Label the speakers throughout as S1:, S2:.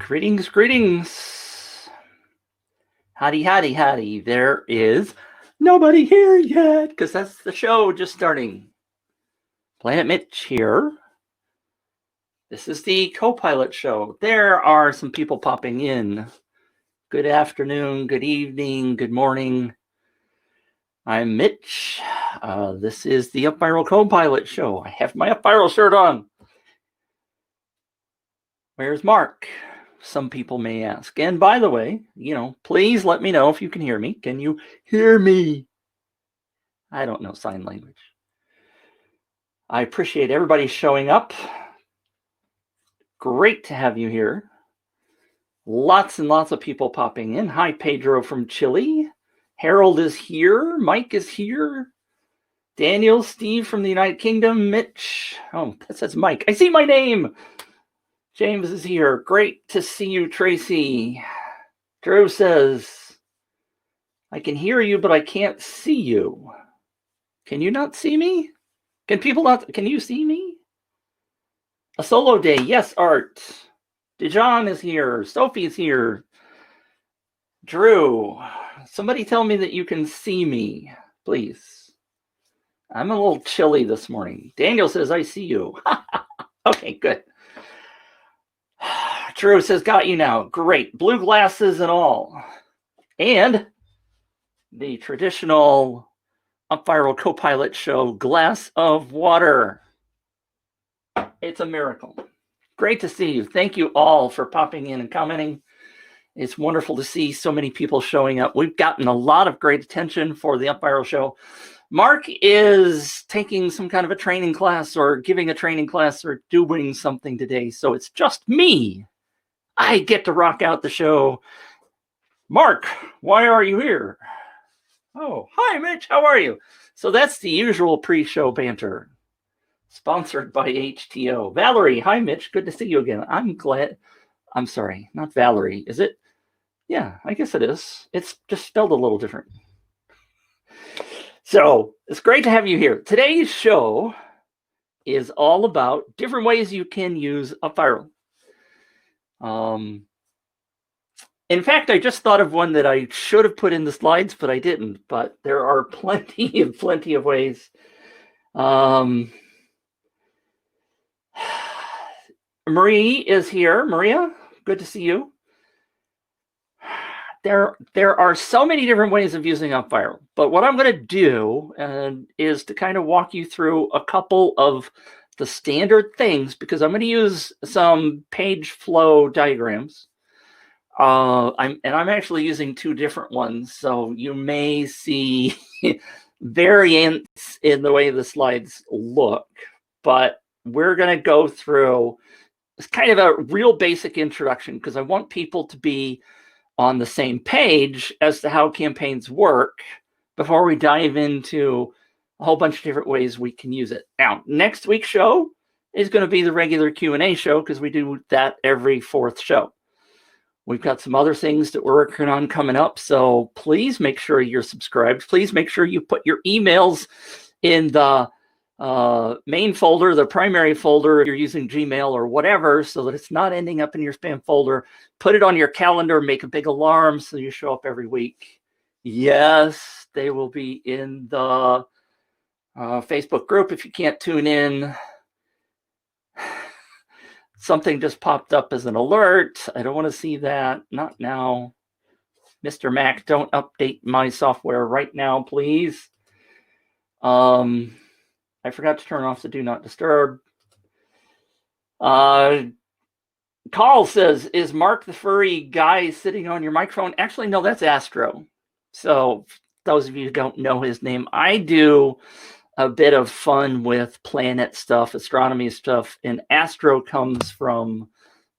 S1: Greetings, greetings. Howdy, howdy, howdy. There is nobody here yet because that's the show just starting. Planet Mitch here. This is the co-pilot show. There are some people popping in. Good afternoon, good evening, good morning. I'm Mitch. This is the UpViral co-pilot show. I have my UpViral shirt on. Where's Mark? Some people may ask. And by the way, please let me know if you can hear me. Can you hear me? I don't know sign language. I appreciate everybody showing up. Great to have you here. Lots and lots of people popping in. Hi, Pedro from Chile. Harold is here. Mike is here. Daniel, Steve from the United Kingdom. Mitch. Oh, that says Mike. I see my name. James is here. Great to see you, Tracy. Drew says, I can hear you, but I can't see you. Can you not see me? Can you see me? A solo day. Yes, Art. Dijon is here. Sophie's here. Drew, somebody tell me that you can see me, please. I'm a little chilly this morning. Daniel says, I see you. Okay, good. Drew says, got you now. Great. Blue glasses and all. And the traditional UpViral co-pilot show, glass of water. It's a miracle. Great to see you. Thank you all for popping in and commenting. It's wonderful to see so many people showing up. We've gotten a lot of great attention for the UpViral show. Mark is taking some kind of a training class or giving a training class or doing something today. So it's just me. I get to rock out the show. Mark, why are you here? Oh, hi, Mitch. How are you? So that's the usual pre-show banter. Sponsored by HTO. Valerie, hi, Mitch. Good to see you again. I'm glad. I'm sorry, not Valerie. Is it? Yeah, I guess it is. It's just spelled a little different. So it's great to have you here. Today's show is all about different ways you can use UpViral. In fact, I just thought of one that I should have put in the slides, but I didn't. But there are plenty of ways. Marie is here. Maria, good to see you. There are so many different ways of using UpViral, but what I'm going to do is to kind of walk you through a couple of the standard things, because I'm going to use some page flow diagrams. I'm actually using two different ones, so you may see variants in the way the slides look, but we're going to go through it's kind of a real basic introduction, because I want people to be on the same page as to how campaigns work before we dive into a whole bunch of different ways we can use it. Now, next week's show is going to be the regular Q&A show, because we do that every fourth show. We've got some other things that we're working on coming up, so please make sure you're subscribed. Please make sure you put your emails in the main folder, the primary folder, if you're using Gmail or whatever, so that it's not ending up in your spam folder. Put it on your calendar, make a big alarm so you show up every week. Yes, they will be in the Facebook group if you can't tune in. Something just popped up as an alert. I don't want to see that. Not now. Mr. Mac, don't update my software right now, please. I forgot to turn off the Do Not Disturb. Carl says, is Mark the furry guy sitting on your microphone? Actually, no, that's Astro. So those of you who don't know his name, I do a bit of fun with planet stuff, astronomy stuff, and Astro comes from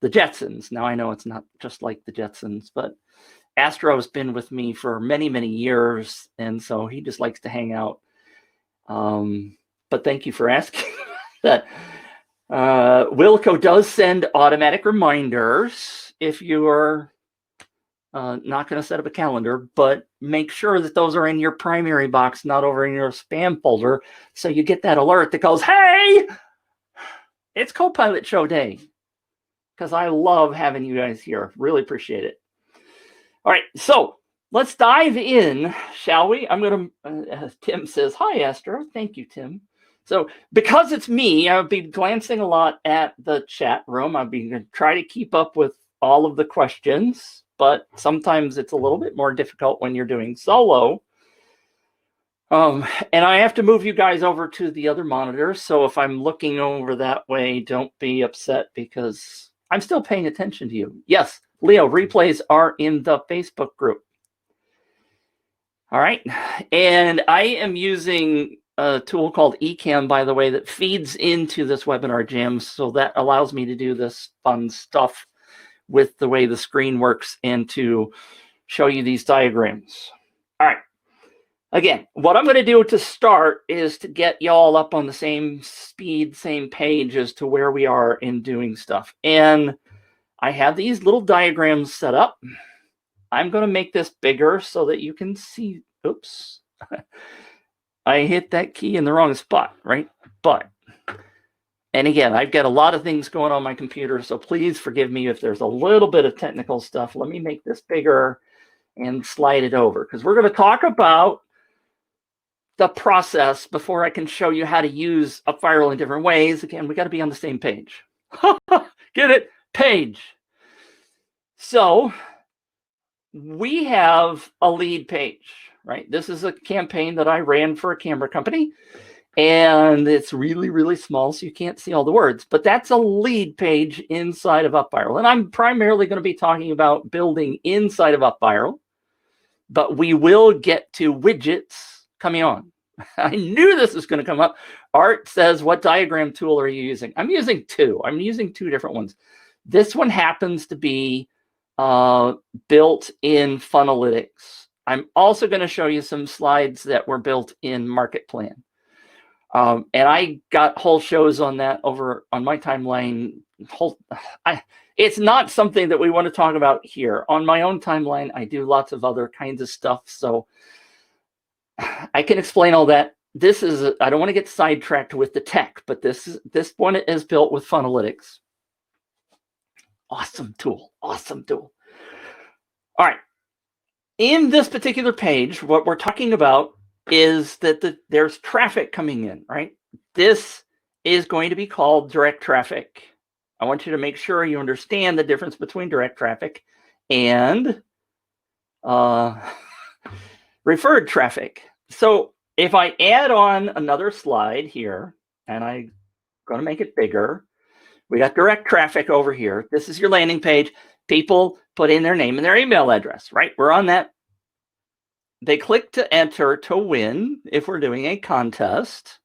S1: the Jetsons. Now, I know it's not just like the Jetsons, but Astro has been with me for many, many years, and so he just likes to hang out. But thank you for asking that. Wilco does send automatic reminders if you are not going to set up a calendar, but make sure that those are in your primary box, not over in your spam folder, so you get that alert that goes, hey, it's co-pilot show day. because I love having you guys here. Really appreciate it. All right, so let's dive in, shall we? I'm going to, Tim says, hi, Esther. Thank you, Tim. So because it's me, I'll be glancing a lot at the chat room. I'll be going to try to keep up with all of the questions, but sometimes it's a little bit more difficult when you're doing solo. And I have to move you guys over to the other monitor. So if I'm looking over that way, don't be upset because I'm still paying attention to you. Yes, Leo, replays are in the Facebook group. All right. And I am using a tool called Ecamm, by the way, that feeds into this webinar jam. So that allows me to do this fun stuff with the way the screen works and to show you these diagrams. All right. Again, what I'm going to do to start is to get y'all up on the same speed, same page as to where we are in doing stuff. And I have these little diagrams set up. I'm going to make this bigger so that you can see. Oops. I hit that key in the wrong spot, right? But, and again, I've got a lot of things going on my computer, so please forgive me if there's a little bit of technical stuff. Let me make this bigger and slide it over because we're going to talk about the process before I can show you how to use UpViral in different ways. Again, we got to be on the same page. Get it? Page. So we have a lead page, right? This is a campaign that I ran for a camera company, and it's really, really small, so you can't see all the words, but that's a lead page inside of UpViral. And I'm primarily going to be talking about building inside of UpViral, but we will get to widgets coming on. I knew this was going to come up. Art says, what diagram tool are you using? I'm using two. I'm using two different ones. This one happens to be built in Funnelytics. I'm also going to show you some slides that were built in MarketPlan. And I got whole shows on that over on my timeline. It's not something that we want to talk about here. On my own timeline, I do lots of other kinds of stuff. So I can explain all that. This is, I don't want to get sidetracked with the tech, but this one is built with Funnelytics. Awesome tool, awesome tool. All right. In this particular page, what we're talking about is that there's traffic coming in, right? This is going to be called direct traffic. I want you to make sure you understand the difference between direct traffic and referred traffic. So if I add on another slide here, and I'm going to make it bigger, we got direct traffic over here. This is your landing page. People put in their name and their email address, right? We're on that. They click to enter to win if we're doing a contest.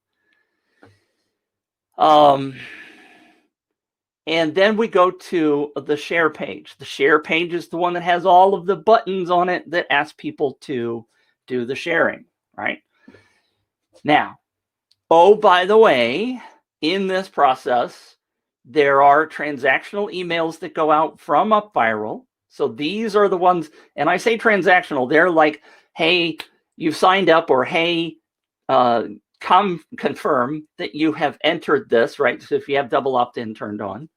S1: And then we go to the share page. The share page is the one that has all of the buttons on it that ask people to do the sharing, right? Now, oh, by the way, in this process, there are transactional emails that go out from UpViral. So these are the ones, and I say transactional, they're like, hey, you've signed up, or hey, confirm that you have entered this, right? So if you have double opt-in turned on.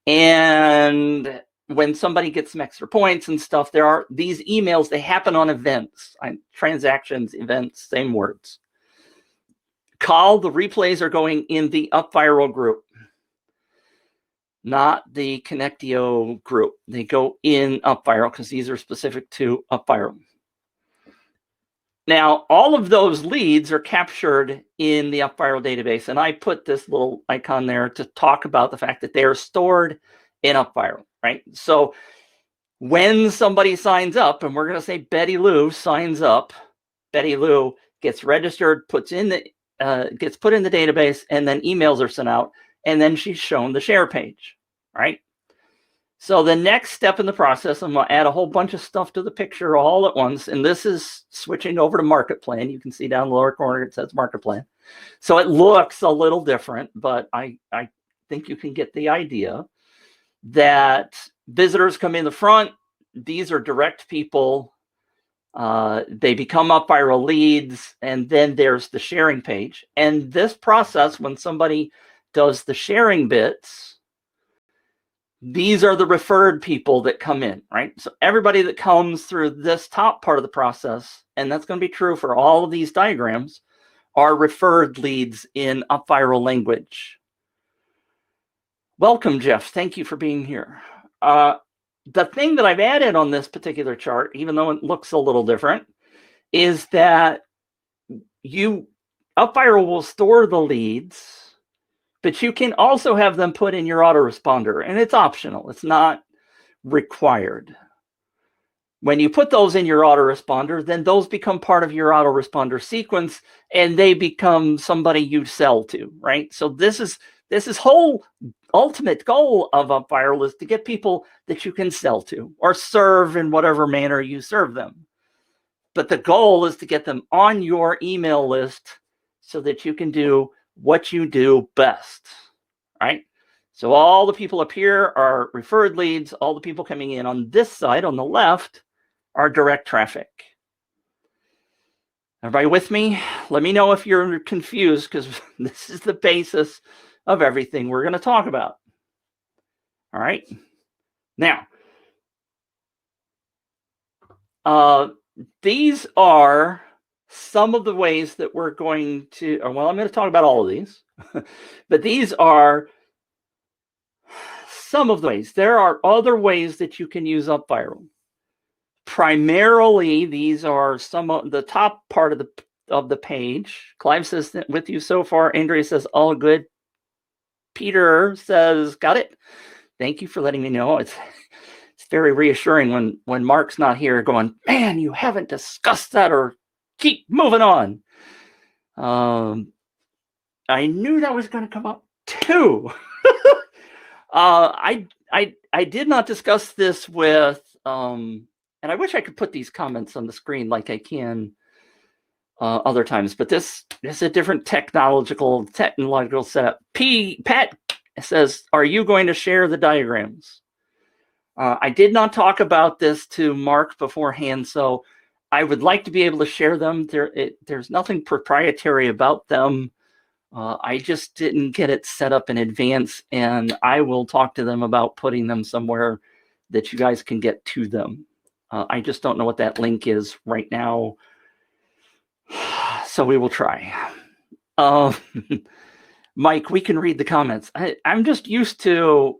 S1: And when somebody gets some extra points and stuff, there are these emails, they happen on events, transactions, events, same words. Call, the replays are going in the UpViral group, not the Connectio group. They go in UpViral because these are specific to UpViral. Now, all of those leads are captured in the UpViral database, and I put this little icon there to talk about the fact that they are stored in UpViral, right? So when somebody signs up, and we're going to say Betty Lou signs up, Betty Lou gets registered, gets put in the database, and then emails are sent out, and then she's shown the share page, right? So the next step in the process, I'm going to add a whole bunch of stuff to the picture all at once. And this is switching over to MarketPlan. You can see down in the lower corner, it says MarketPlan. So it looks a little different, but I think you can get the idea that visitors come in the front. These are direct people. They become UpViral leads. And then there's the sharing page. And this process, when somebody does the sharing bits, these are the referred people that come in, right? So everybody that comes through this top part of the process, and that's going to be true for all of these diagrams, are referred leads in UpViral language. Welcome, Jeff. Thank you for being here. The thing that I've added on this particular chart, even though it looks a little different, is that UpViral will store the leads, but you can also have them put in your autoresponder, and it's optional. It's not required. When you put those in your autoresponder, then those become part of your autoresponder sequence, and they become somebody you sell to, right? So this is whole ultimate goal of UpViral is to get people that you can sell to or serve in whatever manner you serve them. But the goal is to get them on your email list so that you can do what you do best, right? So all the people up here are referred leads. All the people coming in on this side, on the left, are direct traffic. Everybody with me? Let me know if you're confused, because this is the basis of everything we're going to talk about. All right. Now, these are some of the ways that we're going to, well, I'm going to talk about all of these, but these are some of the ways. There are other ways that you can use UpViral. Primarily, these are some of the top part of the page. Clive says, with you so far. Andrea says, all good. Peter says, got it. Thank you for letting me know. It's very reassuring when Mark's not here going, man, you haven't discussed that, or keep moving on. I knew that was going to come up too. I did not discuss this with, and I wish I could put these comments on the screen like I can other times, but this is a different technological setup. Pat says, are you going to share the diagrams? I did not talk about this to Mark beforehand, so I would like to be able to share them. There's nothing proprietary about them. I just didn't get it set up in advance, and I will talk to them about putting them somewhere that you guys can get to them. I just don't know what that link is right now, so we will try. Mike, we can read the comments. I'm just used to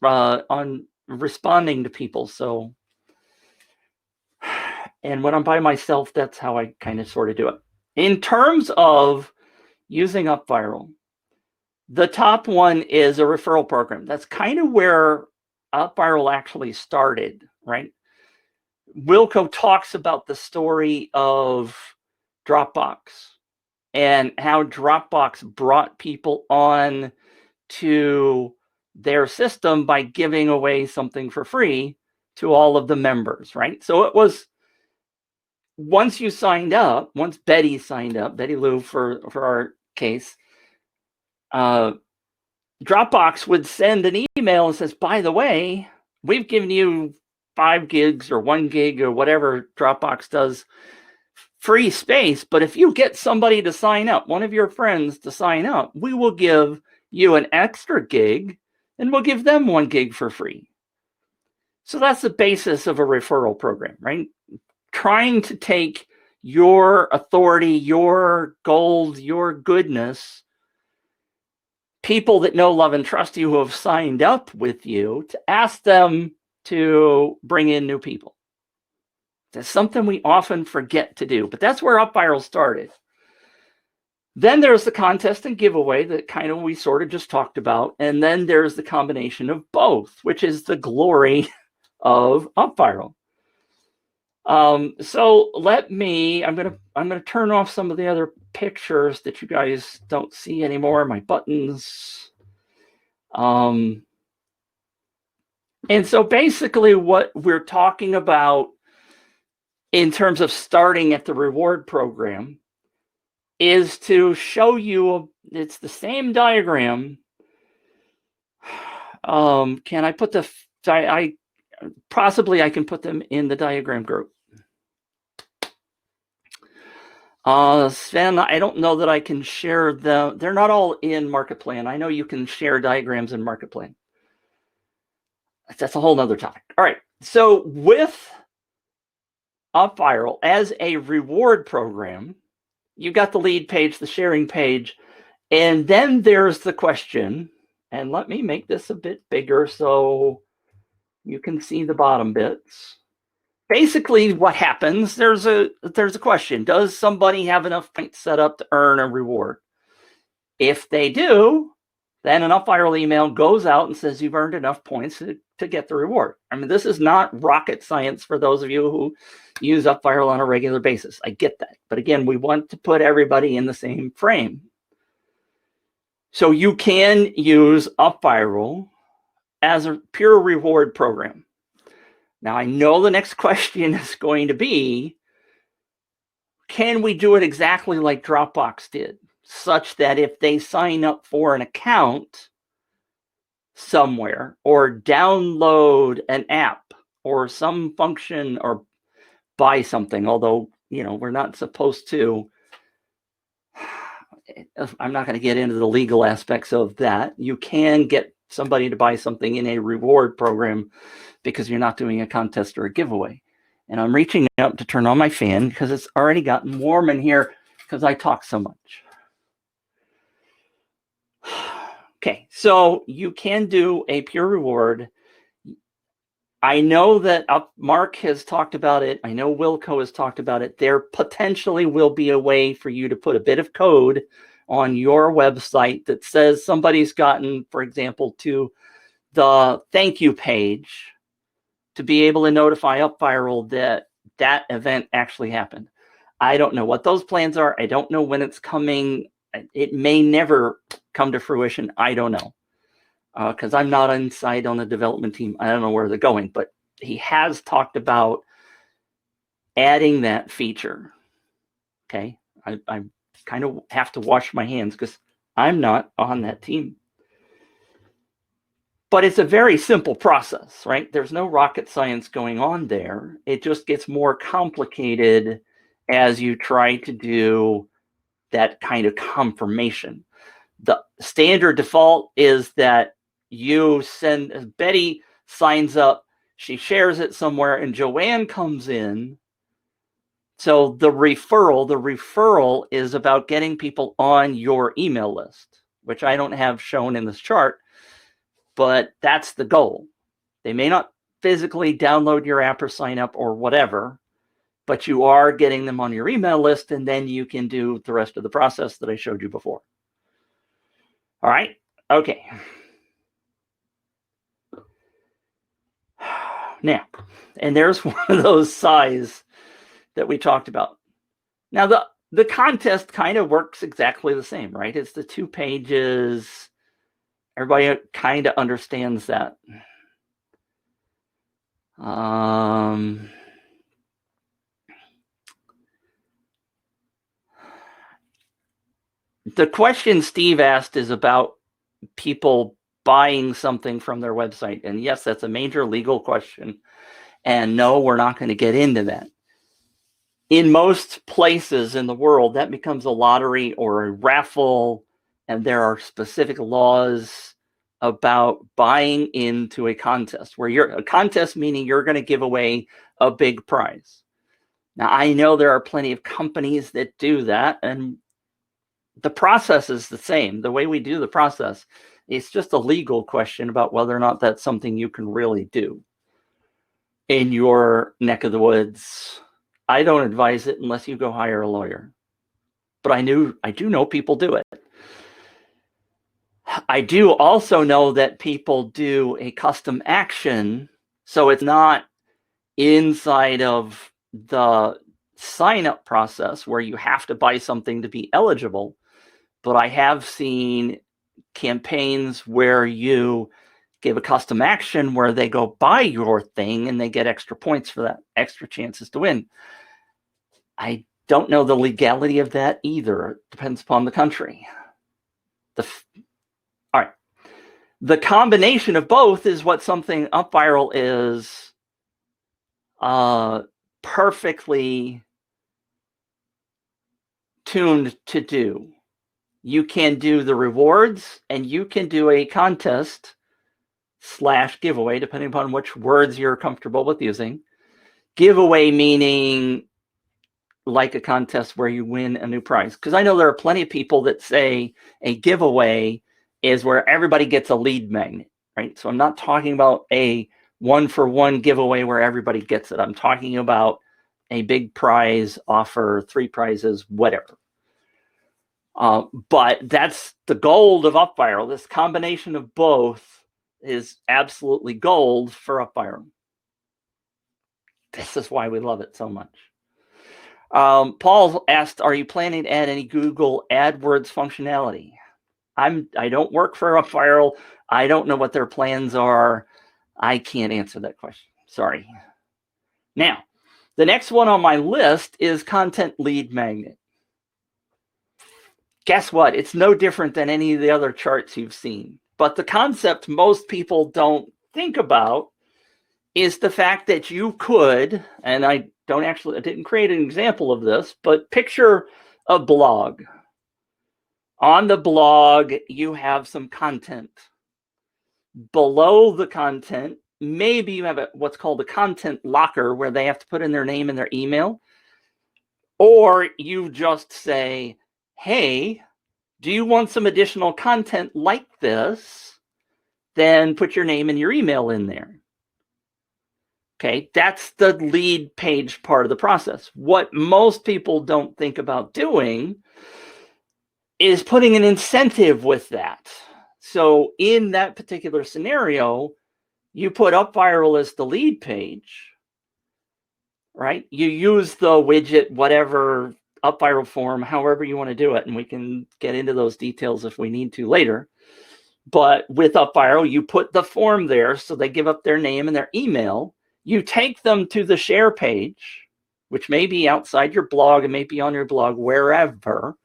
S1: on responding to people, so, and when I'm by myself, that's how I kind of sort of do it. In terms of using UpViral, the top one is a referral program. That's kind of where UpViral actually started, right? Wilco talks about the story of Dropbox and how Dropbox brought people on to their system by giving away something for free to all of the members, right? So it was, once you signed up, once Betty signed up, Betty Lou for our case, Dropbox would send an email and says, by the way, we've given you 5 gigs or 1 gig or whatever Dropbox does, free space, but if you get somebody to sign up, one of your friends to sign up, we will give you an extra gig and we'll give them 1 gig for free. So that's the basis of a referral program, right? Trying to take your authority, your gold, your goodness, people that know, love, and trust you who have signed up with you, to ask them to bring in new people. That's something we often forget to do, but that's where UpViral started. Then there's the contest and giveaway that kind of we sort of just talked about. And then there's the combination of both, which is the glory of UpViral. So I'm gonna turn off some of the other pictures that you guys don't see anymore, my buttons. And so basically what we're talking about in terms of starting at the reward program is to show you, it's the same diagram. Can I put possibly I can put them in the diagram group. Sven, I don't know that I can share them. They're not all in MarketPlan. I know you can share diagrams in MarketPlan. that's a whole nother topic. All right. So with UpViral as a reward program, you've got the lead page, the sharing page, and then there's the question. And let me make this a bit bigger so you can see the bottom bits. Basically, what happens, there's a question. Does somebody have enough points set up to earn a reward? If they do, then an UpViral email goes out and says you've earned enough points to get the reward. I mean, this is not rocket science for those of you who use UpViral on a regular basis. I get that. But again, we want to put everybody in the same frame. So you can use UpViral as a pure reward program. Now, I know the next question is going to be, can we do it exactly like Dropbox did? Such that if they sign up for an account somewhere or download an app or some function or buy something, although, we're not supposed to, I'm not going to get into the legal aspects of that. You can get somebody to buy something in a reward program because you're not doing a contest or a giveaway. And I'm reaching up to turn on my fan because it's already gotten warm in here because I talk so much. Okay, so you can do a pure reward. I know that Mark has talked about it. I know Wilco has talked about it. There potentially will be a way for you to put a bit of code on your website that says somebody's gotten, for example, to the thank you page to be able to notify UpViral that that event actually happened. I don't know what those plans are. I don't know when it's coming. It may never come to fruition. I don't know. Because I'm not inside on the development team. I don't know where they're going, but he has talked about adding that feature. Okay, I kind of have to wash my hands because I'm not on that team. But it's a very simple process, right? There's no rocket science going on there. It just gets more complicated as you try to do that kind of confirmation. The standard default is that you send, Betty signs up, she shares it somewhere, and Joanne comes in. So the referral is about getting people on your email list, which I don't have shown in this chart, but that's the goal. They may not physically download your app or sign up or whatever, but you are getting them on your email list, and then you can do the rest of the process that I showed you before. All right, okay. Now, and there's one of those size that we talked about. Now, the contest kind of works exactly the same, right? It's the 2 pages. Everybody kind of understands that. The question Steve asked is about people buying something from their website. And yes, that's a major legal question. And no, we're not going to get into that. In most places in the world, that becomes a lottery or a raffle, and there are specific laws about buying into a contest, where a contest meaning you're going to give away a big prize. Now, I know there are plenty of companies that do that, and the process is the same. The way we do the process, it's just a legal question about whether or not that's something you can really do in your neck of the woods. I don't advise it unless you go hire a lawyer. But I do know people do it. I do also know that people do a custom action, so it's not inside of the sign-up process where you have to buy something to be eligible. But I have seen campaigns where you give a custom action where they go buy your thing and they get extra points for that, extra chances to win. I don't know the legality of that either. It depends upon the country. All right. The combination of both is what something UpViral is perfectly tuned to do. You can do the rewards and you can do a contest giveaway, depending upon which words you're comfortable with using. Giveaway meaning like a contest where you win a new prize. Because I know there are plenty of people that say a giveaway is where everybody gets a lead magnet, right? So I'm not talking about a one-for-one giveaway where everybody gets it. I'm talking about a big prize offer, 3 prizes, whatever. But that's the gold of UpViral. This combination of both is absolutely gold for UpViral. This is why we love it so much. Paul asked, are you planning to add any Google AdWords functionality? I don't work for UpViral. I don't know what their plans are. I can't answer that question. Sorry. Now, the next one on my list is content lead magnet. Guess what? It's no different than any of the other charts you've seen. But the concept most people don't think about is the fact that you could, and I didn't create an example of this, but picture a blog. On the blog, you have some content. Below the content, maybe you have what's called a content locker where they have to put in their name and their email. Or you just say, hey, do you want some additional content like this? Then put your name and your email in there. Okay, that's the lead page part of the process. What most people don't think about doing is putting an incentive with that. So in that particular scenario, you put UpViral as the lead page, right? You use the widget, whatever, UpViral form, however you want to do it. And we can get into those details if we need to later. But with UpViral, you put the form there so they give up their name and their email. You take them to the share page, which may be outside your blog and may be on your blog, wherever.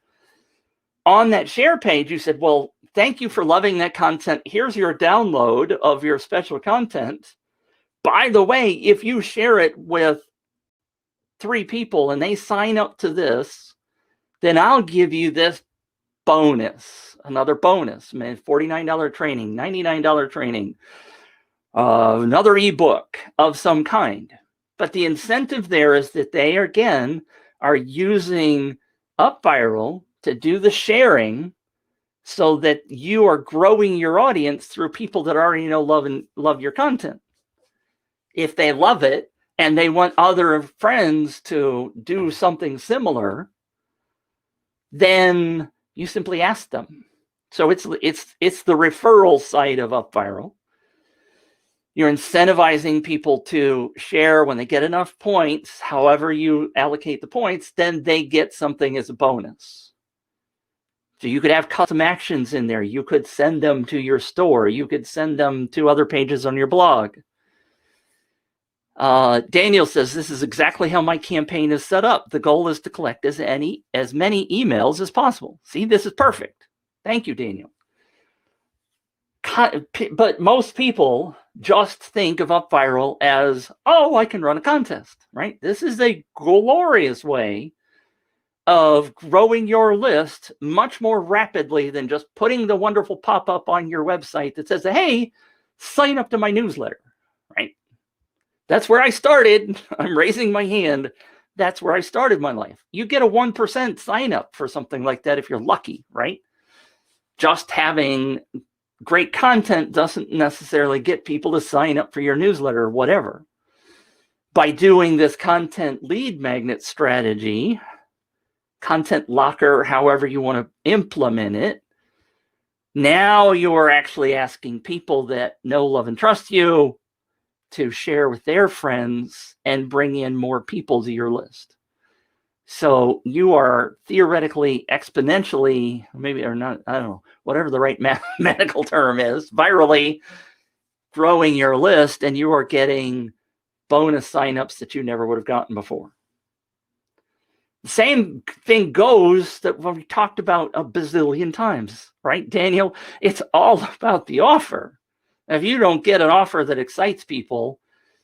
S1: On that share page, you said, well, thank you for loving that content. Here's your download of your special content. By the way, if you share it with 3 people and they sign up to this, then I'll give you this bonus, another bonus, $49 training, $99 training, another ebook of some kind. But the incentive there is that they, again, are using UpViral to do the sharing so that you are growing your audience through people that already know, love your content. If they love it and they want other friends to do something similar, then you simply ask them. So it's the referral side of UpViral. You're incentivizing people to share when they get enough points. However you allocate the points, then they get something as a bonus. So you could have custom actions in there. You could send them to your store. You could send them to other pages on your blog. Daniel says, this is exactly how my campaign is set up. The goal is to collect as many emails as possible. See, this is perfect. Thank you, Daniel. But most people just think of UpViral as, oh, I can run a contest, right? This is a glorious way of growing your list much more rapidly than just putting the wonderful pop-up on your website that says, hey, sign up to my newsletter, right? That's where I started. I'm raising my hand. That's where I started my life. You get a 1% sign up for something like that if you're lucky, right? Just having great content doesn't necessarily get people to sign up for your newsletter or whatever. By doing this content lead magnet strategy, content locker, however you want to implement it, now you're actually asking people that know, love, and trust you to share with their friends and bring in more people to your list. So you are theoretically exponentially, maybe or not, I don't know, whatever the right medical term is, virally growing your list, and you are getting bonus signups that you never would have gotten before. The same thing goes that we talked about a bazillion times, right, Daniel? It's all about the offer. If you don't get an offer that excites people,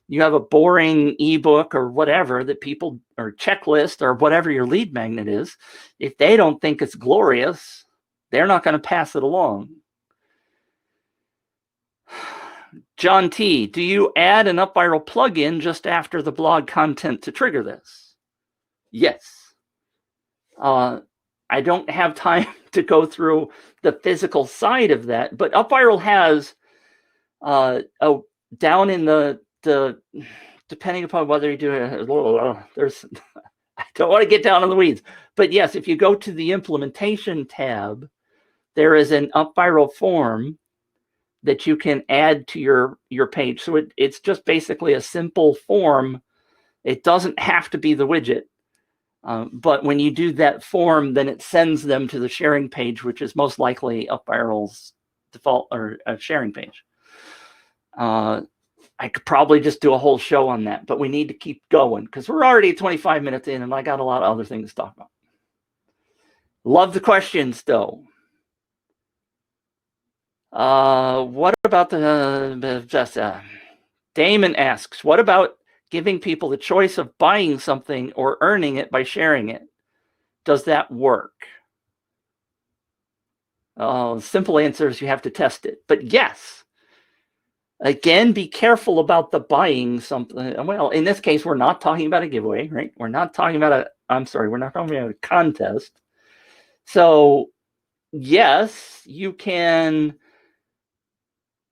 S1: you have a boring ebook or whatever that people, or checklist or whatever your lead magnet is, if they don't think it's glorious, they're not going to pass it along. John T, do you add an UpViral plugin just after the blog content to trigger this? Yes. I don't have time to go through the physical side of that, but UpViral has down in the depending upon whether you do it, there's I don't want to get down in the weeds, but yes, if you go to the implementation tab, there is an UpViral form that you can add to your page. So it's just basically a simple form. It doesn't have to be the widget. But when you do that form, then it sends them to the sharing page, which is most likely UpViral's default or sharing page. I could probably just do a whole show on that, but we need to keep going because we're already 25 minutes in and I got a lot of other things to talk about. Love the questions though. What about Damon asks, what about giving people the choice of buying something or earning it by sharing it? Does that work? Simple answer is you have to test it, but yes. Again, be careful about the buying something. Well, in this case, we're not talking about a giveaway, right? We're not talking about we're not talking about a contest. So yes, you can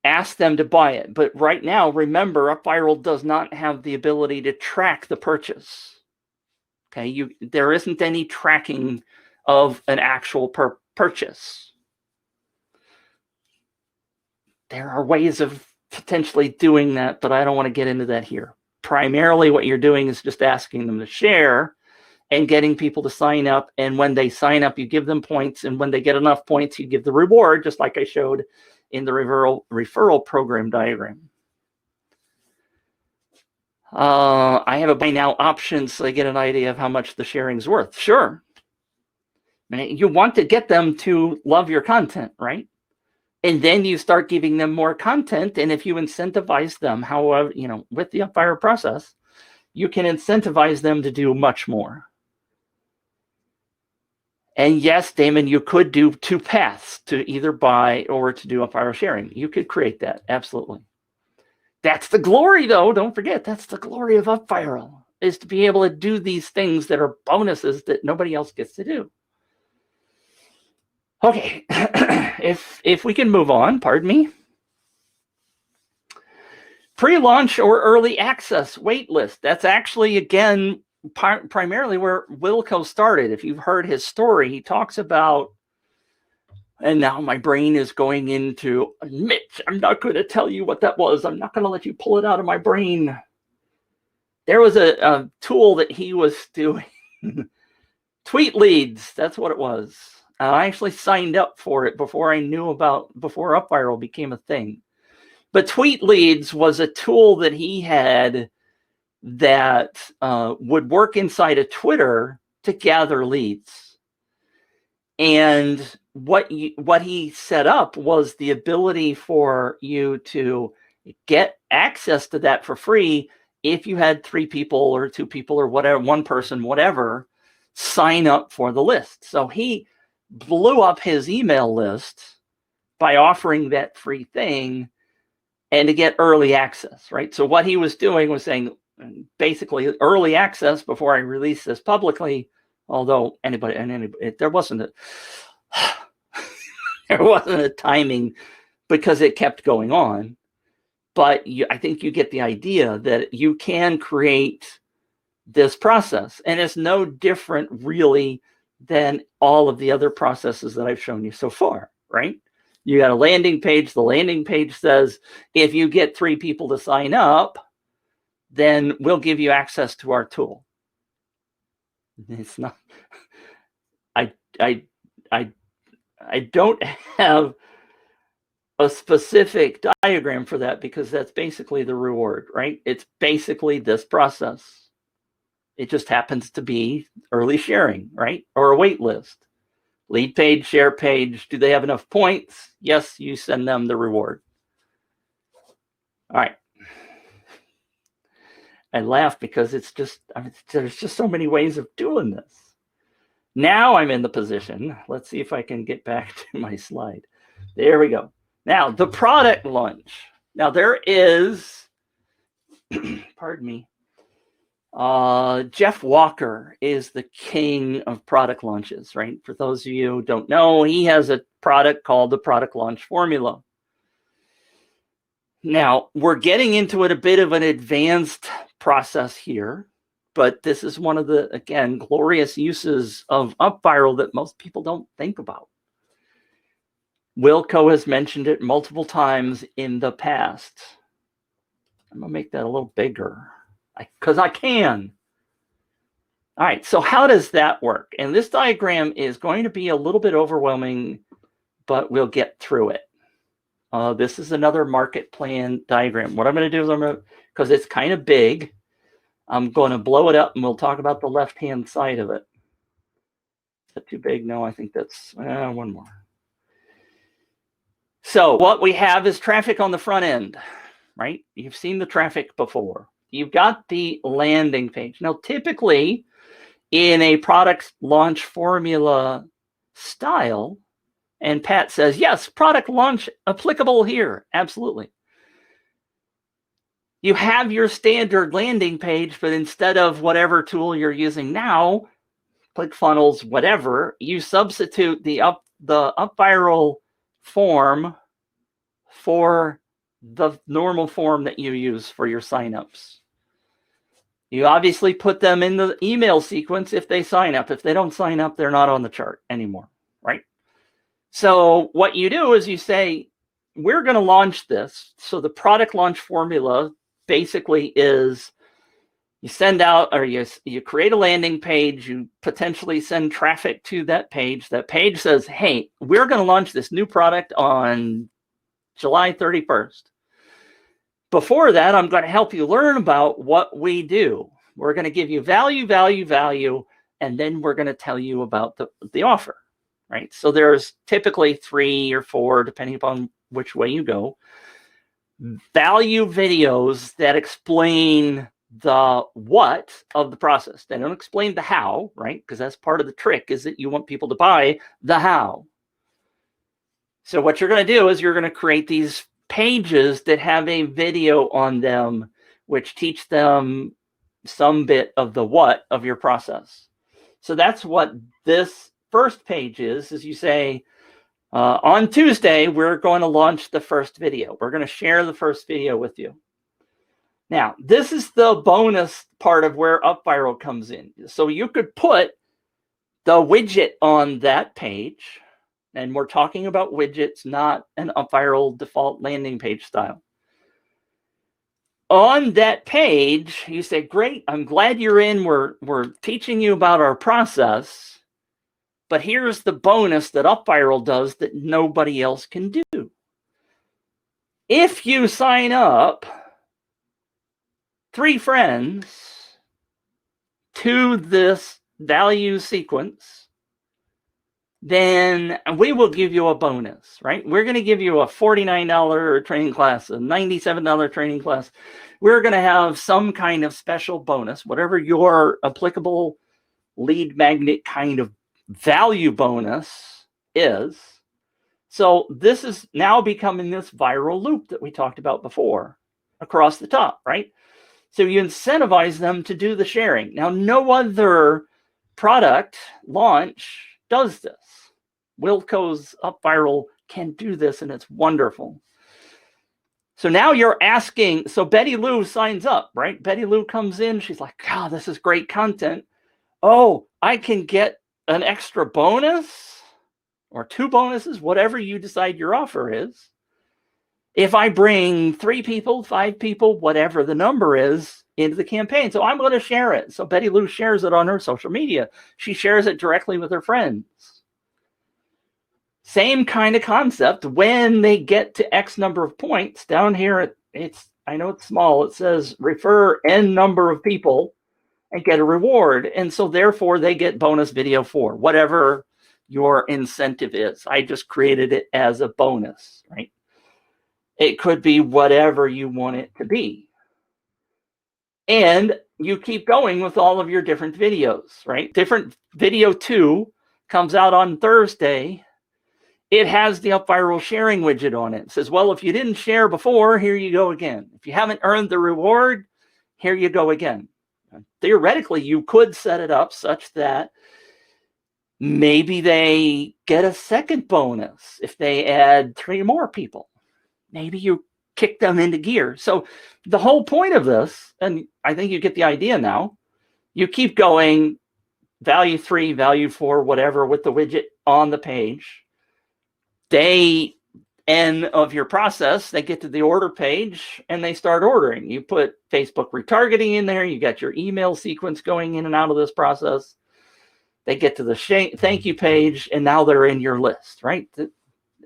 S1: ask them to buy it. But right now, remember, UpViral does not have the ability to track the purchase. Okay, there isn't any tracking of an actual purchase. There are ways of potentially doing that, but I don't want to get into that here. Primarily, what you're doing is just asking them to share and getting people to sign up. And when they sign up, you give them points. And when they get enough points, you give the reward, just like I showed in the referral program diagram. I have a buy now option so they get an idea of how much the sharing's worth. Sure. You want to get them to love your content, right? And then you start giving them more content. And if you incentivize them, however, with the UpViral process, you can incentivize them to do much more. And yes, Damon, you could do two paths to either buy or to do UpViral sharing. You could create that. Absolutely. That's the glory, though. Don't forget, that's the glory of UpViral, is to be able to do these things that are bonuses that nobody else gets to do. Okay, if we can move on, pardon me. Pre-launch or early access waitlist. That's actually, again, primarily where Wilco started. If you've heard his story, he talks about, and now my brain is going into, Mitch, I'm not going to tell you what that was. I'm not going to let you pull it out of my brain. There was a tool that he was doing. Tweet leads, that's what it was. I actually signed up for it before UpViral became a thing. But Tweet Leads was a tool that he had that would work inside of Twitter to gather leads. And what he set up was the ability for you to get access to that for free if you had 3 people or 2 people or whatever, 1 person, whatever, sign up for the list. So he blew up his email list by offering that free thing and to get early access, right? So what he was doing was saying, basically, early access before I release this publicly, although there wasn't a timing because it kept going on. But I think you get the idea that you can create this process, and it's no different really than all of the other processes that I've shown you so far, right? You got a landing page. The landing page says, if you get 3 people to sign up, then we'll give you access to our tool. It's not, I don't have a specific diagram for that because that's basically the reward, right? It's basically this process. It just happens to be early sharing, right? Or a wait list. Lead page, share page. Do they have enough points? Yes, you send them the reward. All right. I laugh because there's just so many ways of doing this. Now I'm in the position. Let's see if I can get back to my slide. There we go. Now, the product launch. Now there is, pardon me, Jeff Walker is the king of product launches, right? For those of you who don't know, he has a product called the Product Launch Formula. Now, we're getting into it a bit of an advanced process here, but this is one of the, again, glorious uses of UpViral that most people don't think about. Wilco has mentioned it multiple times in the past. I'm going to make that a little bigger because I can. All right, so how does that work? And this diagram is going to be a little bit overwhelming, but we'll get through it. This is another market plan diagram. What I'm going to do is because it's kind of big, I'm going to blow it up and we'll talk about the left-hand side of it. Is that too big? No, I think that's one more. So what we have is traffic on the front end, right? You've seen the traffic before. You've got the landing page. Now, typically in a product launch formula style, and Pat says, yes, product launch applicable here. Absolutely. You have your standard landing page, but instead of whatever tool you're using now, ClickFunnels, whatever, you substitute the UpViral form for the normal form that you use for your signups. You obviously put them in the email sequence if they sign up. If they don't sign up, they're not on the chart anymore, right? So what you do is you say, we're going to launch this. So the product launch formula basically is you send out, or you create a landing page, you potentially send traffic to that page. That page says, hey, we're going to launch this new product on July 31st. Before that, I'm going to help you learn about what we do. We're going to give you value, and then we're going to tell you about the offer, right? So there's typically 3 or 4, depending upon which way you go, value videos that explain the what of the process. They don't explain the how, right? Because that's part of the trick, is that you want people to buy the how. So what you're going to do is you're going to create these pages that have a video on them, which teach them some bit of the what of your process. So that's what this first page is you say, on Tuesday, we're going to launch the first video. We're going to share the first video with you. Now, this is the bonus part of where UpViral comes in. So you could put the widget on that page, and we're talking about widgets, not an UpViral default landing page style. On that page, you say, great, I'm glad you're in. We're teaching you about our process. But here's the bonus that UpViral does that nobody else can do. If you sign up 3 friends to this value sequence, then we will give you a bonus, right? We're going to give you a $49 training class, a $97 training class. We're going to have some kind of special bonus, whatever your applicable lead magnet kind of value bonus is. So this is now becoming this viral loop that we talked about before across the top, right? So you incentivize them to do the sharing. Now, no other product launch does this. Wilco's UpViral can do this, and it's wonderful. So now you're asking, so Betty Lou signs up, right? Betty Lou comes in, she's like, God, this is great content. Oh, I can get an extra bonus or 2 bonuses, whatever you decide your offer is, if I bring 3 people, 5 people, whatever the number is, into the campaign. So I'm going to share it. So Betty Lou shares it on her social media. She shares it directly with her friends. Same kind of concept. When they get to X number of points, down here, I know it's small, it says refer N number of people and get a reward. And so therefore they get bonus video 4, whatever your incentive is. I just created it as a bonus, right? It could be whatever you want it to be. And you keep going with all of your different videos, right? Different video 2 comes out on Thursday. it has the UpViral sharing widget on it. It says, well, if you didn't share before, here you go again. If you haven't earned the reward, here you go again. Theoretically, you could set it up such that maybe they get a second bonus if they add 3 more people. Maybe you kick them into gear. So the whole point of this, and I think you get the idea now, you keep going value 3, value 4, whatever, with the widget on the page. Day N of your process, they get to the order page and they start ordering. You put Facebook retargeting in there. You got your email sequence going in and out of this process. They get to the thank you page, and now they're in your list, right?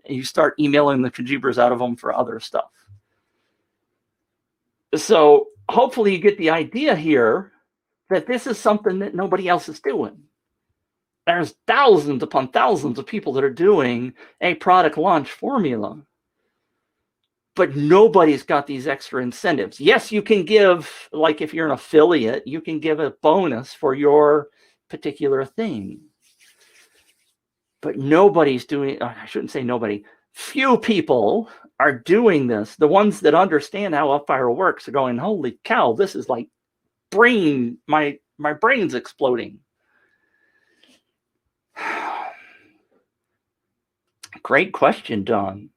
S1: You start emailing the contributors out of them for other stuff. So hopefully you get the idea here that this is something that nobody else is doing. There's thousands upon thousands of people that are doing a product launch formula, but nobody's got these extra incentives. Yes, you can give, like if you're an affiliate, you can give a bonus for your particular thing. But nobody's doing, I shouldn't say nobody, few people are doing this. The ones that understand how UpViral works are going, holy cow, this is like my brain's exploding. Great question, John.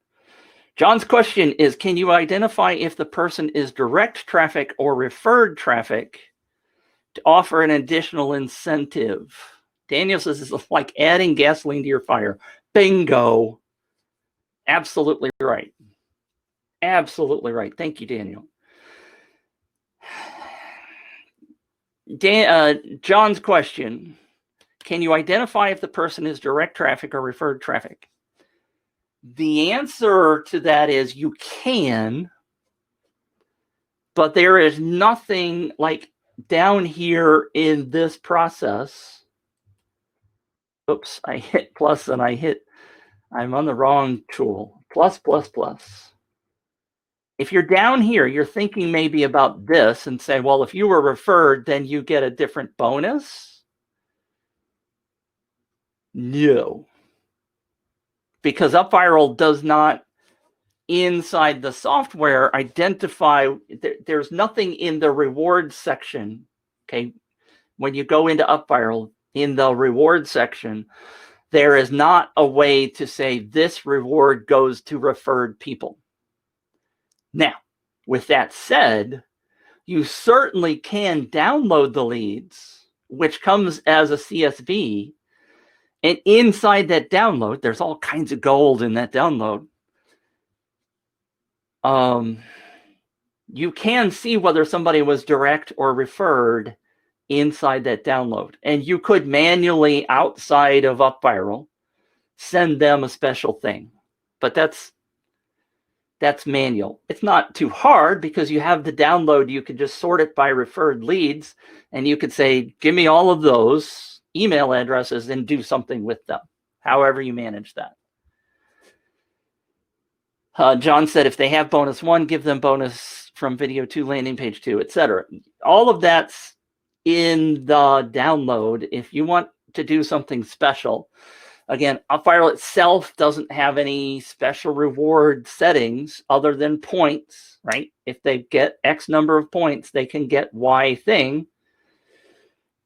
S1: John's question is, can you identify if the person is direct traffic or referred traffic to offer an additional incentive? Daniel says it's like adding gasoline to your fire. Bingo. Absolutely right. Absolutely right. Thank you, Daniel. John's question, can you identify if the person is direct traffic or referred traffic? The answer to that is you can, but there is nothing like down here in this process. Oops, I hit plus and I'm on the wrong tool. Plus. If you're down here, you're thinking maybe about this and say, well, if you were referred, then you get a different bonus. No. Because UpViral does not, inside the software, identify, there's nothing in the rewards section, okay? When you go into UpViral, in the reward section, there is not a way to say this reward goes to referred people. Now, with that said, you certainly can download the leads, which comes as a CSV. And inside that download, there's all kinds of gold in that download. You can see whether somebody was direct or referred inside that download. And you could manually, outside of UpViral, send them a special thing. But that's manual. It's not too hard because you have the download. You could just sort it by referred leads, and you could say, give me all of those email addresses and do something with them, however you manage that. John said, if they have bonus 1, give them bonus from video 2, landing page 2, etc. All of that's in the download. If you want to do something special, again, UpViral itself doesn't have any special reward settings other than points, right? If they get X number of points, they can get Y thing.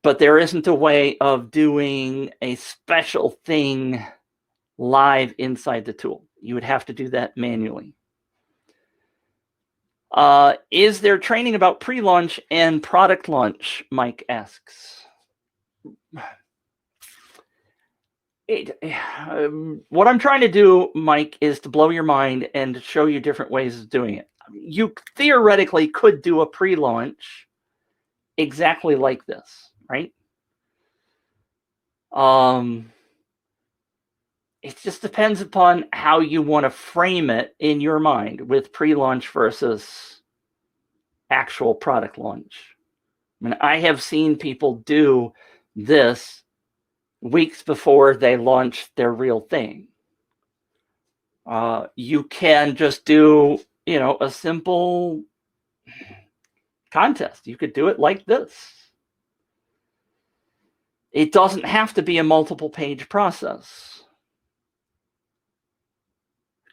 S1: But there isn't a way of doing a special thing live inside the tool. You would have to do that manually. Is there training about pre-launch and product launch? Mike asks. What I'm trying to do, Mike, is to blow your mind and to show you different ways of doing it. You theoretically could do a pre-launch exactly like this, right? It just depends upon how you want to frame it in your mind with pre-launch versus actual product launch. I mean, I have seen people do this weeks before they launch their real thing. You can just do, a simple contest. You could do it like this. It doesn't have to be a multiple page process.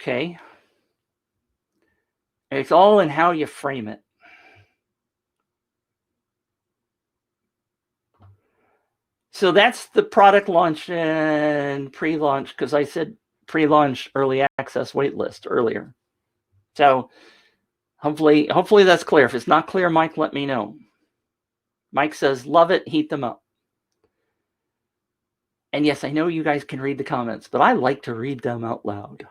S1: Okay. It's all in how you frame it. So that's the product launch and pre-launch, because I said pre-launch early access waitlist earlier. So hopefully that's clear. If it's not clear, Mike, let me know. Mike says, love it, heat them up. And yes, I know you guys can read the comments, but I like to read them out loud.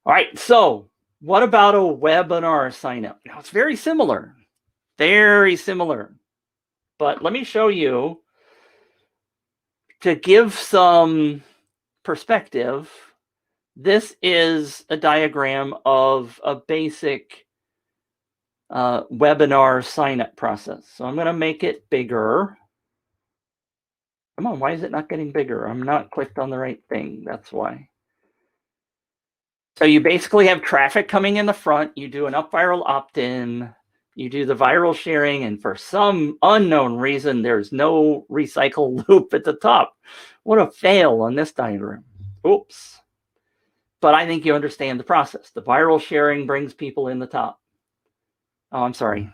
S1: All right, so what about a webinar sign up? Now, it's very similar, but let me show you, to give some perspective. This is a diagram of a basic webinar sign-up process. So I'm going to make it bigger. Come on, why is it not getting bigger? I'm not clicked on the right thing. That's why. So you basically have traffic coming in the front. You do an UpViral opt-in. You do the viral sharing. And for some unknown reason, there's no recycle loop at the top. What a fail on this diagram. Oops. But I think you understand the process. The viral sharing brings people in the top. Oh, I'm sorry.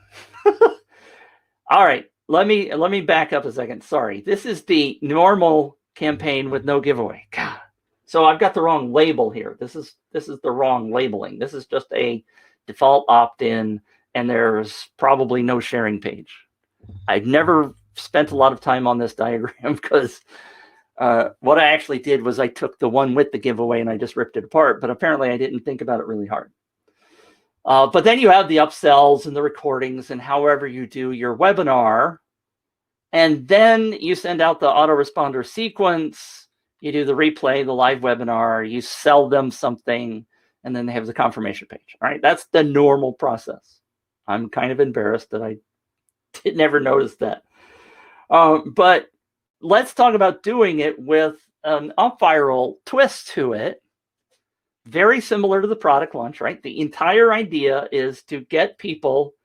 S1: All right, let me back up a second. Sorry, this is the normal campaign with no giveaway. God. So I've got the wrong label here. This is the wrong labeling. This is just a default opt-in, and there's probably no sharing page. I've never spent a lot of time on this diagram because what I actually did was I took the one with the giveaway and I just ripped it apart, but apparently I didn't think about it really hard. But then you have the upsells and the recordings and however you do your webinar. And then you send out the autoresponder sequence, you do the replay, the live webinar, you sell them something, and then they have the confirmation page. All right, that's the normal process. I'm kind of embarrassed that I never noticed that. But let's talk about doing it with an UpViral twist to it. Very similar to the product launch, right? The entire idea is to get people,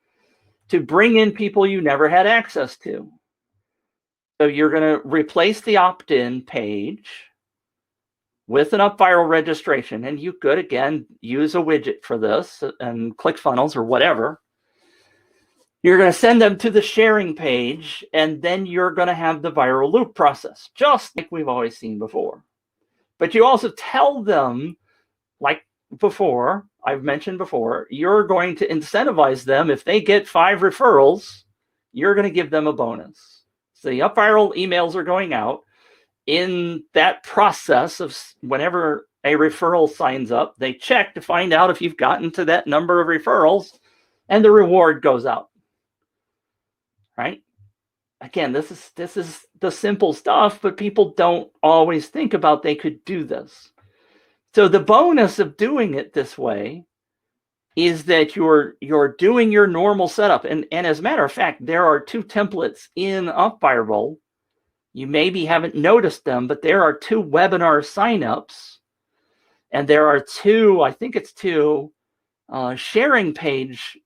S1: to bring in people you never had access to. So you're going to replace the opt-in page with an UpViral registration. And you could, again, use a widget for this and ClickFunnels or whatever. You're going to send them to the sharing page, and then you're going to have the viral loop process, just like we've always seen before. But you also tell them, like before, I've mentioned before, you're going to incentivize them. If they get 5 referrals, you're going to give them a bonus. So the UpViral emails are going out. In that process of whenever a referral signs up, they check to find out if you've gotten to that number of referrals, and the reward goes out. Right? Again, this is the simple stuff, but people don't always think about they could do this. So the bonus of doing it this way is that you're doing your normal setup. And as a matter of fact, there are 2 templates in UpViral. You maybe haven't noticed them, but there are 2 webinar signups, and there are 2, I think it's 2 sharing page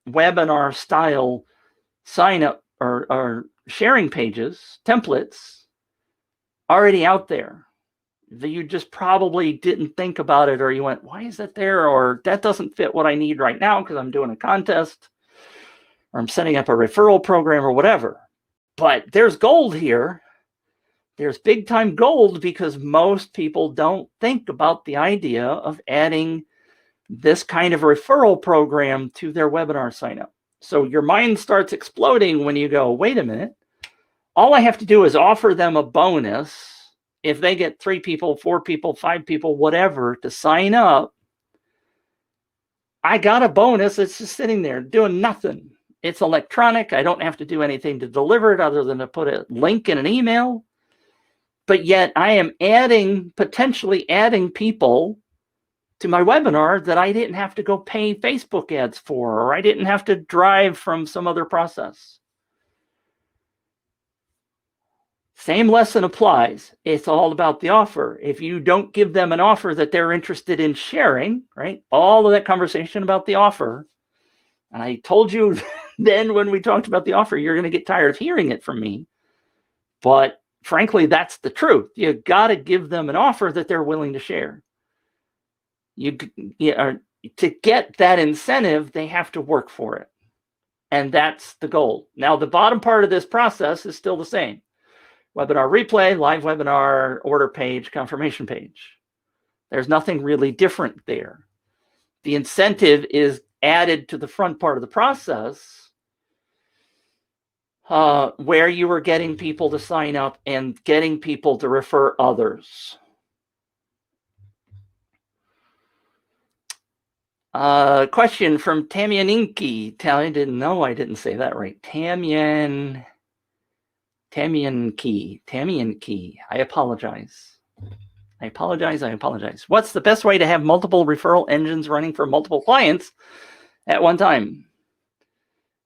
S1: webinar style sign up or sharing pages, templates already out there that you just probably didn't think about it, or you went, why is that there? Or that doesn't fit what I need right now because I'm doing a contest or I'm setting up a referral program or whatever. But there's gold here. There's big time gold because most people don't think about the idea of adding this kind of referral program to their webinar sign up. So your mind starts exploding when you go, wait a minute, all I have to do is offer them a bonus. If they get 3 people, 4 people, 5 people, whatever, to sign up, I got a bonus. It's just sitting there doing nothing. It's electronic. I don't have to do anything to deliver it other than to put a link in an email. But yet I am potentially adding people to my webinar that I didn't have to go pay Facebook ads for, or I didn't have to drive from some other process. Same lesson applies. It's all about the offer. If you don't give them an offer that they're interested in sharing, right? All of that conversation about the offer. And I told you then when we talked about the offer, you're going to get tired of hearing it from me. But frankly, that's the truth. You got to give them an offer that they're willing to share. To get that incentive, they have to work for it. And that's the goal. Now, the bottom part of this process is still the same. Webinar replay, live webinar, order page, confirmation page. There's nothing really different there. The incentive is added to the front part of the process where you are getting people to sign up and getting people to refer others. Question from Tamyaninki. I didn't know I didn't say that right. Tamyanki. I apologize. I apologize. What's the best way to have multiple referral engines running for multiple clients at one time?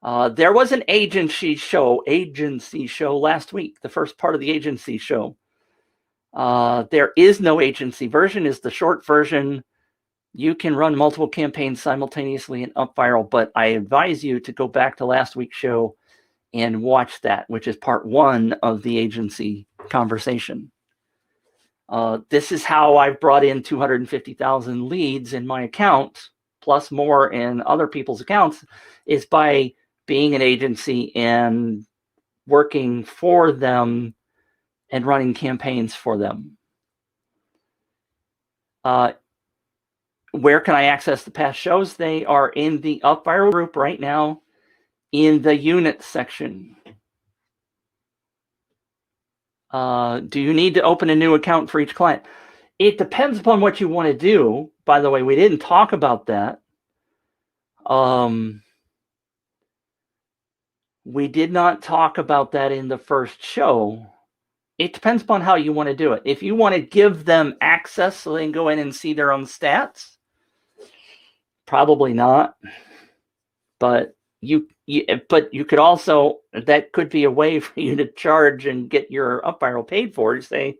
S1: There was an agency show last week, the first part of the agency show. There is no agency version, is the short version. You can run multiple campaigns simultaneously in UpViral, but I advise you to go back to last week's show and watch that, which is part 1 of the agency conversation. This is how I've brought in 250,000 leads in my account, plus more in other people's accounts, is by being an agency and working for them and running campaigns for them. Where can I access the past shows? They are in the UpViral group right now in the unit section. Do you need to open a new account for each client? It depends upon what you want to do. By the way, we didn't talk about that. We did not talk about that in the first show. It depends upon how you want to do it. If you want to give them access so they can go in and see their own stats, probably not. But you could also, that could be a way for you to charge and get your UpViral paid for. You say,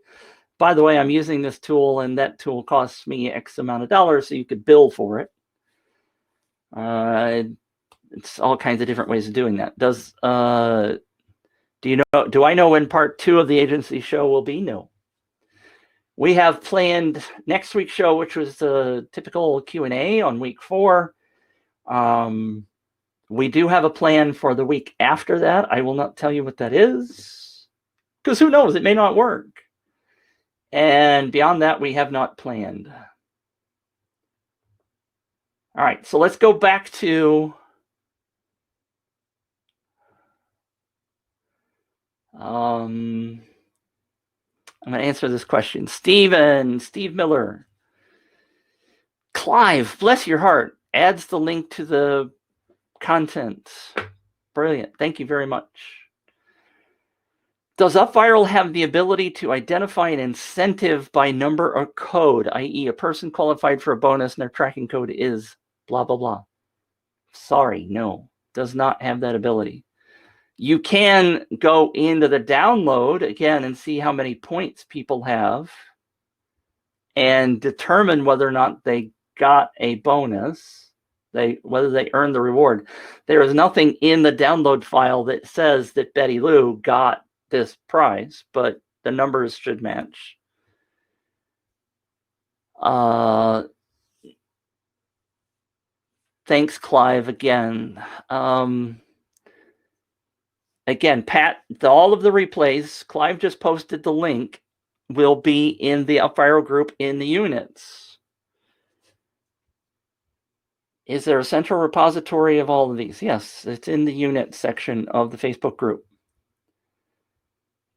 S1: by the way, I'm using this tool and that tool costs me X amount of dollars, so you could bill for it. It's all kinds of different ways of doing that. Do I know when part 2 of the agency show will be? No. We have planned next week's show, which was the typical Q&A on week 4. We do have a plan for the week after that. I will not tell you what that is, because who knows, it may not work. And beyond that, we have not planned. All right, so let's go back to I'm going to answer this question. Steve Miller. Clive, bless your heart, adds the link to the content. Brilliant. Thank you very much. Does UpViral have the ability to identify an incentive by number or code, i.e. a person qualified for a bonus and their tracking code is blah, blah, blah? Sorry, no, does not have that ability. You can go into the download again and see how many points people have and determine whether or not they got a bonus, whether they earned the reward. There is nothing in the download file that says that Betty Lou got this prize, but the numbers should match. Thanks, Clive, again. Again, Pat, all of the replays, Clive just posted the link, will be in the UpViral group in the units. Is there a central repository of all of these? Yes, it's in the unit section of the Facebook group.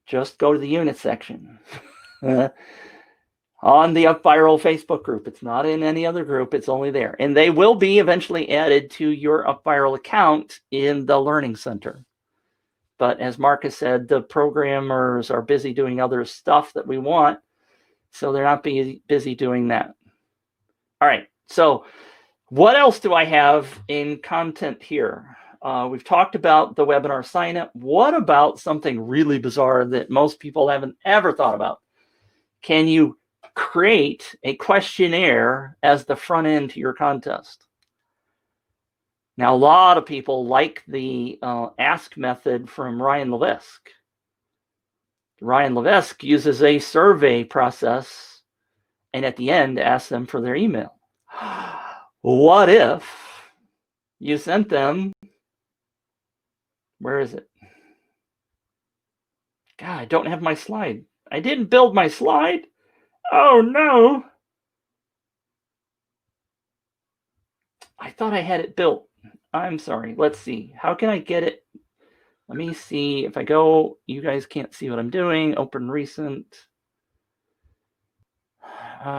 S1: Just go to the unit section on the UpViral Facebook group. It's not in any other group. It's only there. And they will be eventually added to your UpViral account in the Learning Center. But as Marcus said, the programmers are busy doing other stuff that we want, so they're not busy doing that. All right, so what else do I have in content here? We've talked about the webinar sign up. What about something really bizarre that most people haven't ever thought about? Can you create a questionnaire as the front end to your contest? Now, a lot of people like the ask method from Ryan Levesque. Ryan Levesque uses a survey process and at the end asks them for their email. What if you sent them, where is it? God, I don't have my slide. I didn't build my slide. Oh no. I thought I had it built. I'm sorry. Let's see. How can I get it? Let me see. If I go, you guys can't see what I'm doing. Open recent. All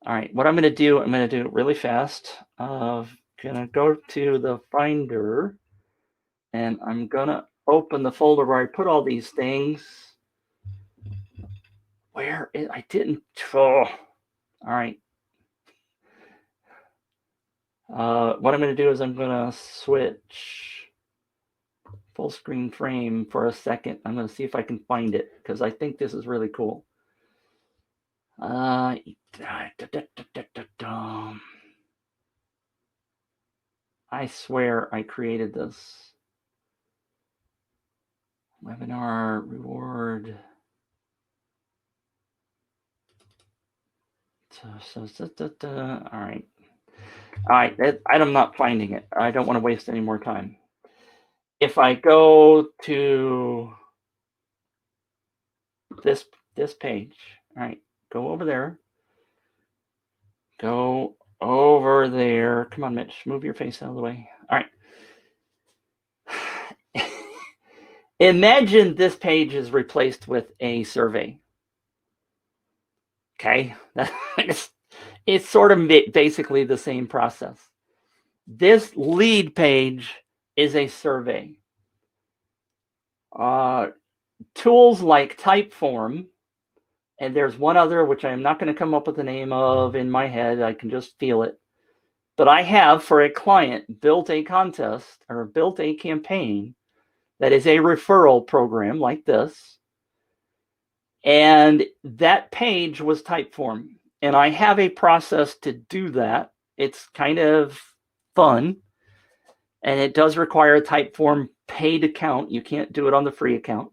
S1: right. What I'm going to do, I'm going to do it really fast. I'm going to go to the Finder, and I'm going to open the folder where I put all these things. Where is, I didn't. Oh. All right. What I'm going to do is I'm going to switch full screen frame for a second. I'm going to see if I can find it because I think this is really cool. I swear I created this. Webinar reward. All right. I'm not finding it. I don't want to waste any more time. If I go to this page, all right, go over there. Go over there. Come on, Mitch, move your face out of the way. All right. Imagine this page is replaced with a survey. Okay, it's sort of basically the same process. This lead page is a survey. Tools like Typeform, and there's one other which I'm not going to come up with the name of in my head. I can just feel it. But I have, for a client, built a contest or built a campaign that is a referral program like this. And that page was Typeform. And I have a process to do that. It's kind of fun. And it does require a Typeform paid account. You can't do it on the free account.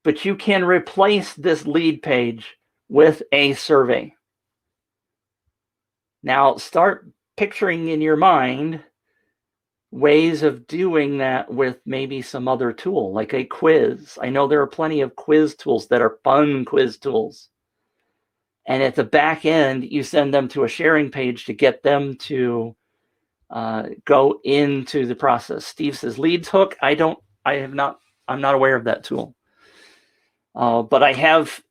S1: But you can replace this lead page with a survey. Now, start picturing in your mind ways of doing that with maybe some other tool, like a quiz. I know there are plenty of quiz tools that are fun quiz tools. And at the back end, you send them to a sharing page to get them to go into the process. Steve says leads hook. I'm not aware of that tool. But I have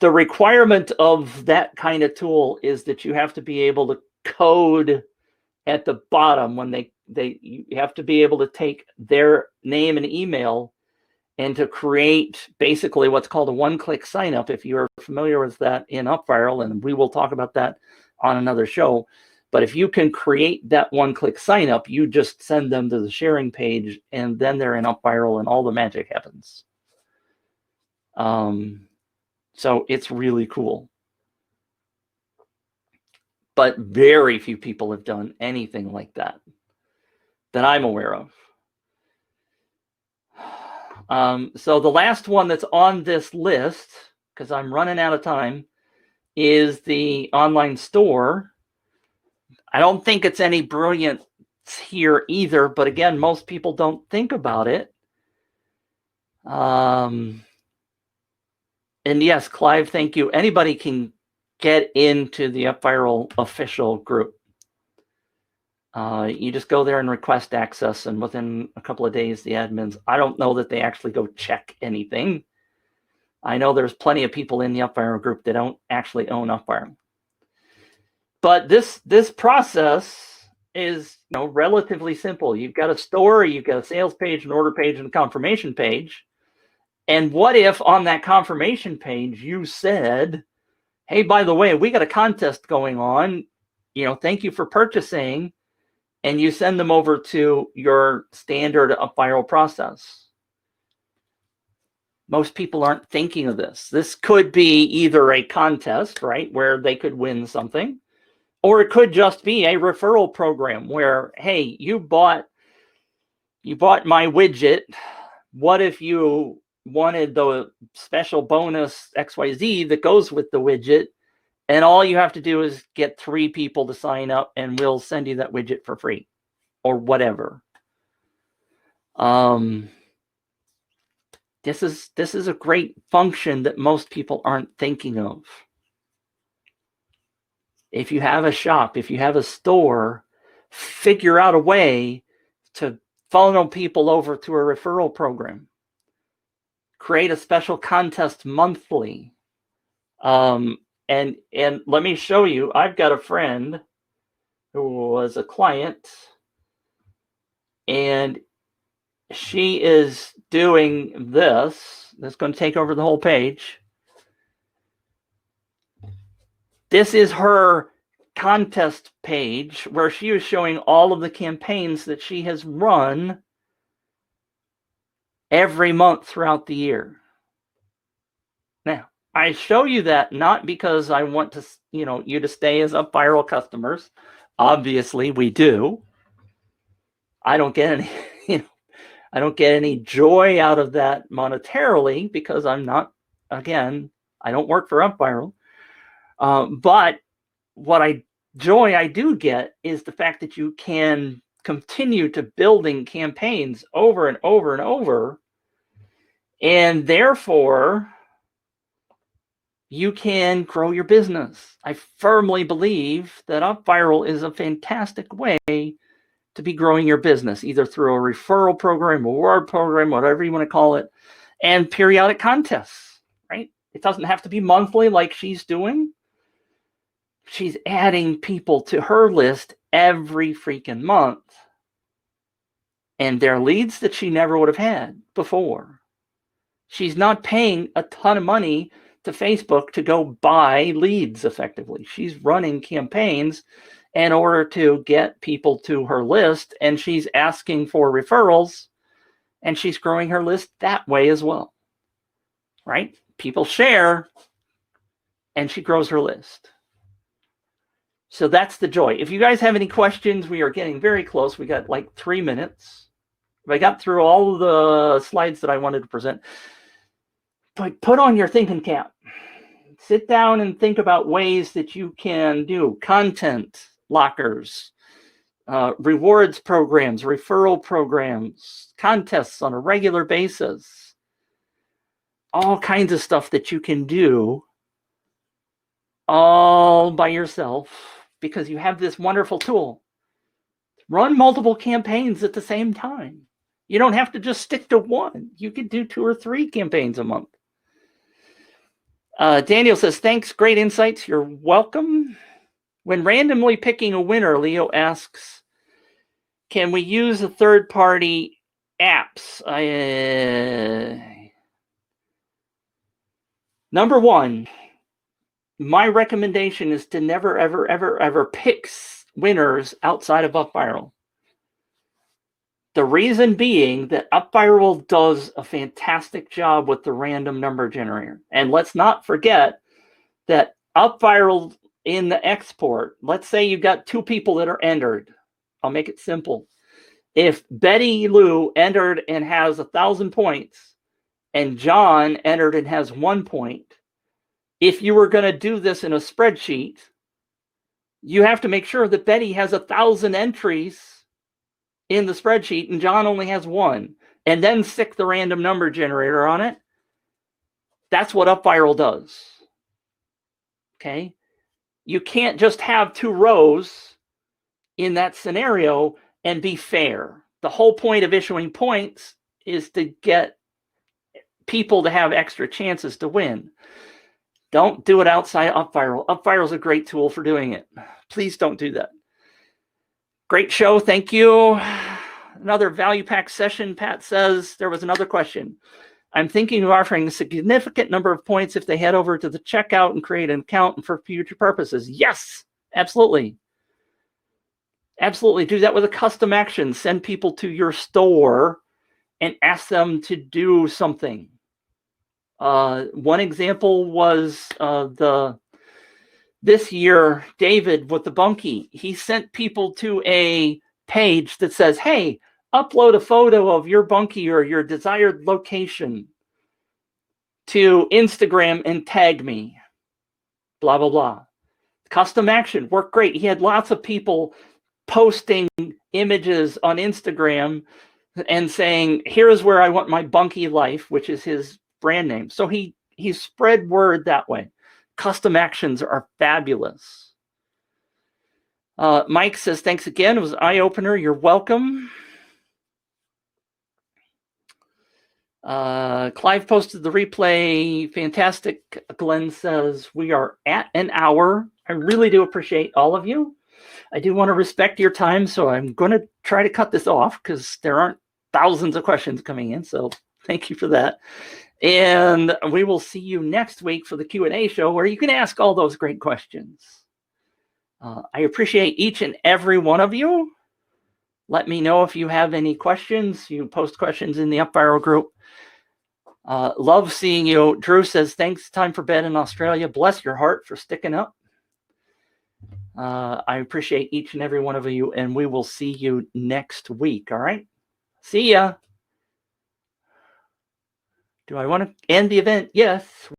S1: the requirement of that kind of tool is that you have to be able to code at the bottom when you have to be able to take their name and email and to create basically what's called a one-click sign up. If you're familiar with that in UpViral, and we will talk about that on another show. But if you can create that one-click sign up, you just send them to the sharing page, and then they're in UpViral, and all the magic happens. So it's really cool. But very few people have done anything like that I'm aware of. So the last one that's on this list, because I'm running out of time, is the online store. I don't think it's any brilliance here either, but again, most people don't think about it. And yes, Clive, thank you. Anybody can get into the UpViral official group. You just go there and request access, and within a couple of days, the admins, I don't know that they actually go check anything. I know there's plenty of people in the UpViral group that don't actually own UpViral. But this process is relatively simple. You've got a store, you've got a sales page, an order page, and a confirmation page. And what if on that confirmation page you said, hey, by the way, we got a contest going on, thank you for purchasing, and you send them over to your standard UpViral process. Most people aren't thinking of this. This could be either a contest, right, where they could win something, or it could just be a referral program where, hey, you bought my widget. What if you wanted the special bonus XYZ that goes with the widget, and all you have to do is get 3 people to sign up and we'll send you that widget for free or whatever. This is a great function that most people aren't thinking of. If you have a shop, if you have a store, figure out a way to funnel people over to a referral program. Create a special contest monthly. And let me show you, I've got a friend who was a client, and she is doing this. That's going to take over the whole page. This is her contest page where she was showing all of the campaigns that she has run every month throughout the year. Now, I show you that not because I want to, you to stay as UpViral customers. Obviously, we do. I don't get any, I don't get any joy out of that monetarily because I'm not, again, I don't work for UpViral. But what joy I do get is the fact that you can continue to building campaigns over and over and over, and therefore you can grow your business. I firmly believe that UpViral is a fantastic way to be growing your business, either through a referral program, a reward program, whatever you want to call it, and periodic contests, right? It doesn't have to be monthly like she's doing. She's adding people to her list every freaking month. And they're leads that she never would have had before. She's not paying a ton of money to Facebook to go buy leads effectively. She's running campaigns in order to get people to her list, and she's asking for referrals, and she's growing her list that way as well, right? People share, and she grows her list. So that's the joy. If you guys have any questions, we are getting very close. We got like 3 minutes. I got through all of the slides that I wanted to present. But put on your thinking cap. Sit down and think about ways that you can do content lockers, rewards programs, referral programs, contests on a regular basis, all kinds of stuff that you can do all by yourself because you have this wonderful tool. Run multiple campaigns at the same time. You don't have to just stick to one. You could do 2 or 3 campaigns a month. Daniel says, thanks, great insights. You're welcome. When randomly picking a winner, Leo asks, can we use a third-party apps? Number one, my recommendation is to never, ever, ever, ever pick winners outside of UpViral. The reason being that UpViral does a fantastic job with the random number generator. And let's not forget that UpViral in the export, let's say you've got 2 people that are entered. I'll make it simple. If Betty Lou entered and has 1,000 points and John entered and has 1 point, if you were going to do this in a spreadsheet, you have to make sure that Betty has 1,000 entries in the spreadsheet and John only has 1, and then stick the random number generator on it. That's what UpViral does. Okay? You can't just have 2 rows in that scenario and be fair. The whole point of issuing points is to get people to have extra chances to win. Don't do it outside UpViral. UpViral is a great tool for doing it. Please don't do that. Great show. Thank you. Another value pack session. Pat says there was another question. I'm thinking of offering a significant number of points if they head over to the checkout and create an account for future purposes. Yes, absolutely. Absolutely. Do that with a custom action. Send people to your store and ask them to do something. One example was this year, David with the Bunkie. He sent people to a page that says, hey, upload a photo of your Bunkie or your desired location. to Instagram and tag me, blah, blah, blah. Custom action worked great. He had lots of people posting images on Instagram and saying, here's where I want my bunky life, which is his brand name. So he spread word that way. Custom actions are fabulous. Mike says, thanks again. It was an eye-opener. You're welcome. Clive posted the replay. Fantastic. Glenn says, we are at an hour. I really do appreciate all of you. I do want to respect your time, so I'm going to try to cut this off because there aren't thousands of questions coming in. So thank you for that. And we will see you next week for the Q&A show where you can ask all those great questions. I appreciate each and every one of you. Let me know if you have any questions. You post questions in the UpViral group. Love seeing you. Drew says, thanks, time for bed in Australia. Bless your heart for sticking up. I appreciate each and every one of you, and we will see you next week. All right? See ya. Do I want to end the event? Yes.